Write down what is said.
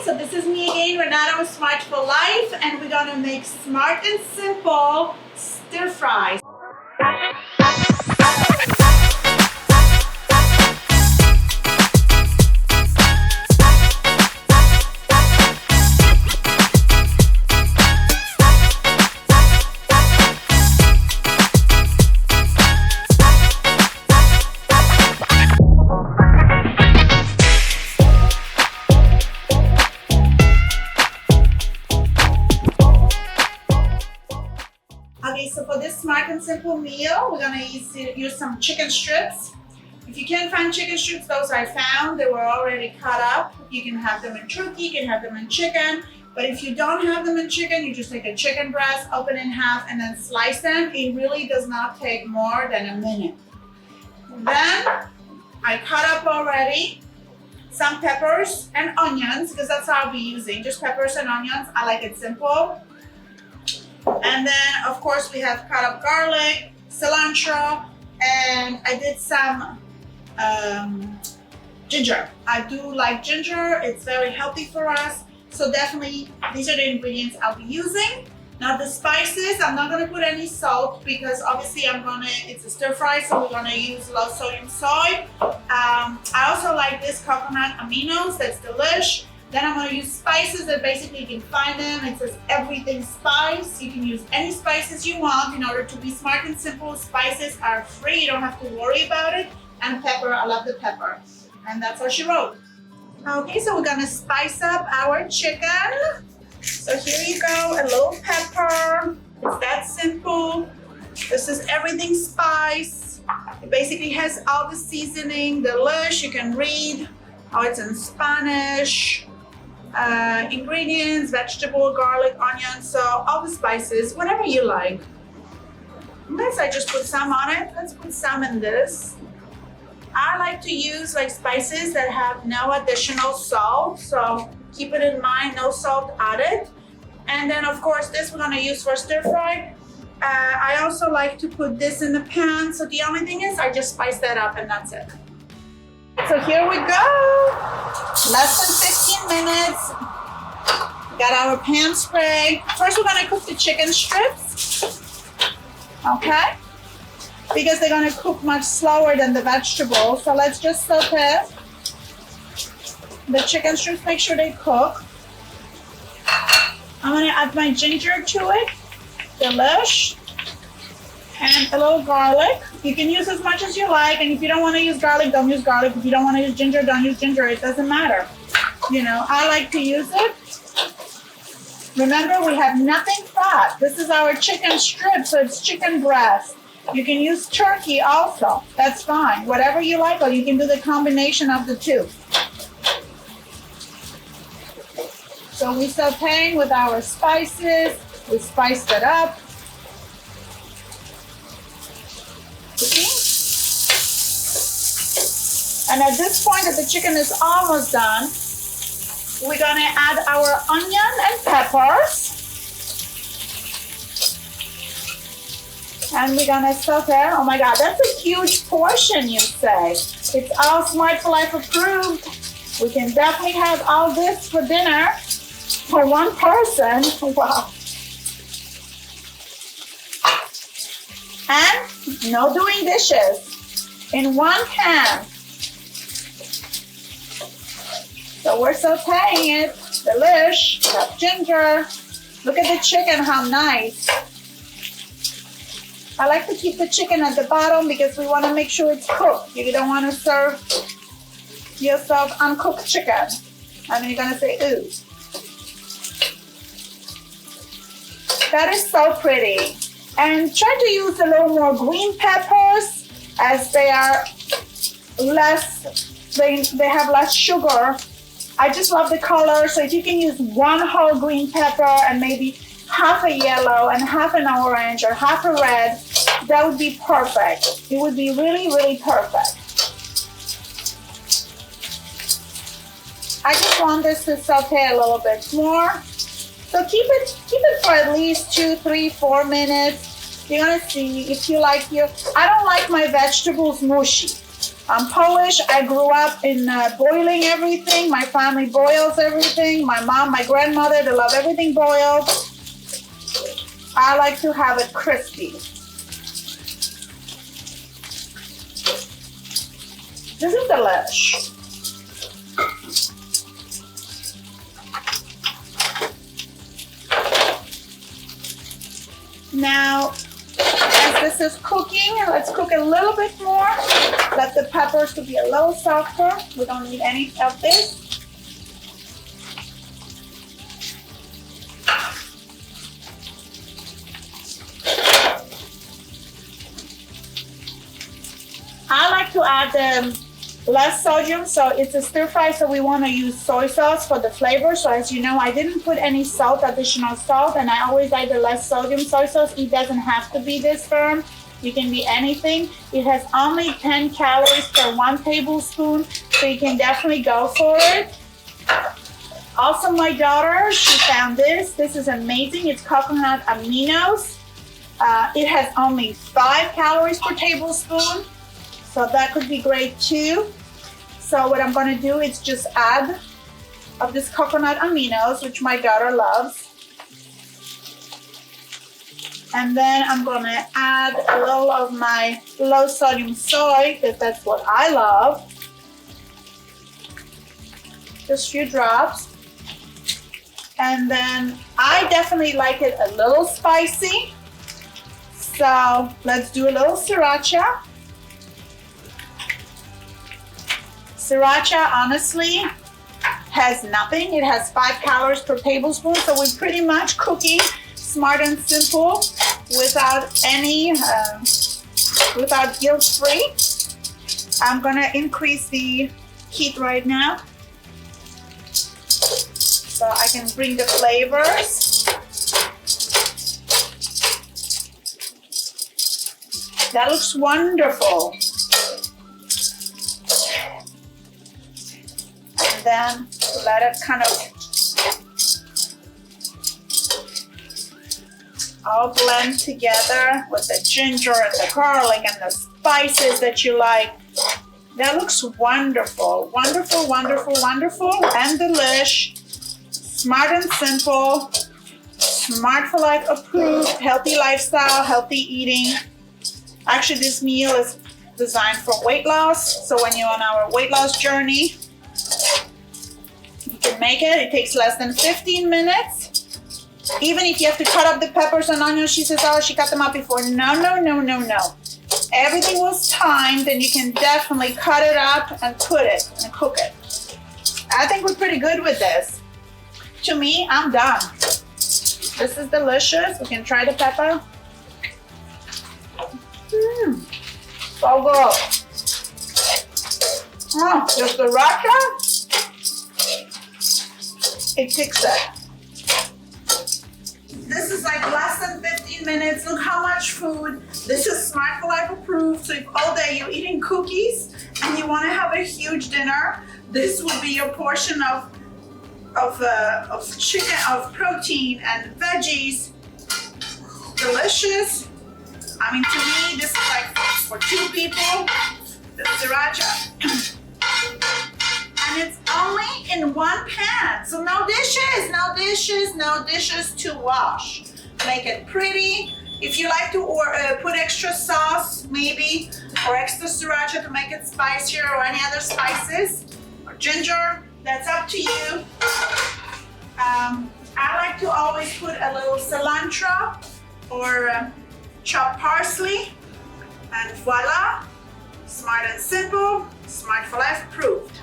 so this is me again, Renata with Smart for Life, and we're gonna make smart and simple stir fries. Okay, so for this smart and simple meal, we're gonna use some chicken strips. If you can't find chicken strips, those I found, they were already cut up. You can have them in turkey, you can have them in chicken. But if you don't have them in chicken, you just take a chicken breast, open in half, and then slice them. It really does not take more than a minute. Then I cut up already some peppers and onions, because that's how I'll be using, just peppers and onions. I like it simple. And then, of course, we have cut up garlic, cilantro, and I did some ginger. I do like ginger. It's very healthy for us. So definitely, these are the ingredients I'll be using. Now the spices, I'm not gonna put any salt because obviously it's a stir fry, so we're gonna use low sodium soy. I also like this coconut aminos, that's delish. Then I'm gonna use spices that basically you can find them. It says everything spice. You can use any spices you want in order to be smart and simple. Spices are free, you don't have to worry about it. And pepper, I love the pepper. And that's all she wrote. Okay, so we're gonna spice up our chicken. So here you go, a little pepper. It's that simple. This is everything spice. It basically has all the seasoning, the delish. You can read how it's in Spanish. Ingredients, vegetable, garlic, onion, so all the spices, whatever you like. Unless I just put some on it, let's put some in this. I like to use like spices that have no additional salt, so keep it in mind, no salt added. And then of course this we're gonna use for stir fry. I also like to put this in the pan, so the only thing is I just spice that up and that's it. So here we go, less than 15 minutes. Got our pan spray. First we're gonna cook the chicken strips, okay? Because they're gonna cook much slower than the vegetables. So let's just saute the chicken strips, make sure they cook. I'm gonna add my ginger to it, delish, and a little garlic. You can use as much as you like, and if you don't want to use garlic, don't use garlic. If you don't want to use ginger, don't use ginger. It doesn't matter. You know, I like to use it. Remember, we have nothing fat. This is our chicken strip, so it's chicken breast. You can use turkey also. That's fine. Whatever you like, or you can do the combination of the two. So we're sauteing with our spices. We spiced it up. And at this point that the chicken is almost done, we're gonna add our onion and peppers. And we're gonna saute. Oh my God, that's a huge portion, you say. It's all Smart for Life approved. We can definitely have all this for dinner for one person. Wow. And no doing dishes. In one pan. So we're sauteing it. Delish. We have ginger. Look at the chicken, how nice. I like to keep the chicken at the bottom because we want to make sure it's cooked. You don't want to serve yourself uncooked chicken. And then you're going to say, ooh. That is so pretty. And try to use a little more green peppers as they are less, they have less sugar. I just love the color. So if you can use one whole green pepper and maybe half a yellow and half an orange or half a red, that would be perfect. It would be really, really perfect. I just want this to saute a little bit more. So keep it for at least 2, 3, 4 minutes. You're gonna see if you like I don't like my vegetables mushy. I'm Polish. I grew up in boiling everything. My family boils everything. My mom, my grandmother, they love everything boiled. I like to have it crispy. This is delish. Now, as this is cooking, let's cook a little bit more. Let the peppers to be a little softer. We don't need any of this. I like to add less sodium, so it's a stir fry, so we want to use soy sauce for the flavor. So as you know, I didn't put any additional salt, and I always add the less sodium soy sauce. It doesn't have to be this firm. You can be anything. It has only 10 calories per 1 tablespoon, so you can definitely go for it. Also, my daughter, she found this. This is amazing. It's coconut aminos. It has only 5 calories per tablespoon, so that could be great too. So what I'm going to do is just add of this coconut aminos, which my daughter loves. And then I'm going to add a little of my low sodium soy, because that's what I love. Just a few drops. And then I definitely like it a little spicy. So let's do a little sriracha. Sriracha, honestly, has nothing. It has 5 calories per tablespoon, so we're pretty much cooking smart and simple without any, without guilt-free. I'm gonna increase the heat right now so I can bring the flavors. That looks wonderful. Then let it kind of all blend together with the ginger and the garlic and the spices that you like. That looks wonderful, wonderful, wonderful, wonderful, and delish. Smart and simple, Smart for Life approved, healthy lifestyle, healthy eating. Actually, this meal is designed for weight loss. So when you're on our weight loss journey, you can make it. It takes less than 15 minutes. Even if you have to cut up the peppers and onions, she says, oh, she cut them up before. No, no, no, no, no. Everything was timed, and you can definitely cut it up and put it and cook it. I think we're pretty good with this. To me, I'm done. This is delicious. We can try the pepper. So good. Oh, the sriracha. It takes it. This is like less than 15 minutes. Look how much food. This is Smart for Life approved. So if all day you're eating cookies and you want to have a huge dinner, this will be your portion of chicken, of protein and veggies. Delicious. I mean, to me, this is like for 2 people. The sriracha. And it's only in 1 pan. So no dishes, no dishes, no dishes to wash. Make it pretty. If you like to put extra sauce, maybe, or extra sriracha to make it spicier, or any other spices, or ginger, that's up to you. I like to always put a little cilantro or chopped parsley, and voila, Smart and simple, Smart for Life approved.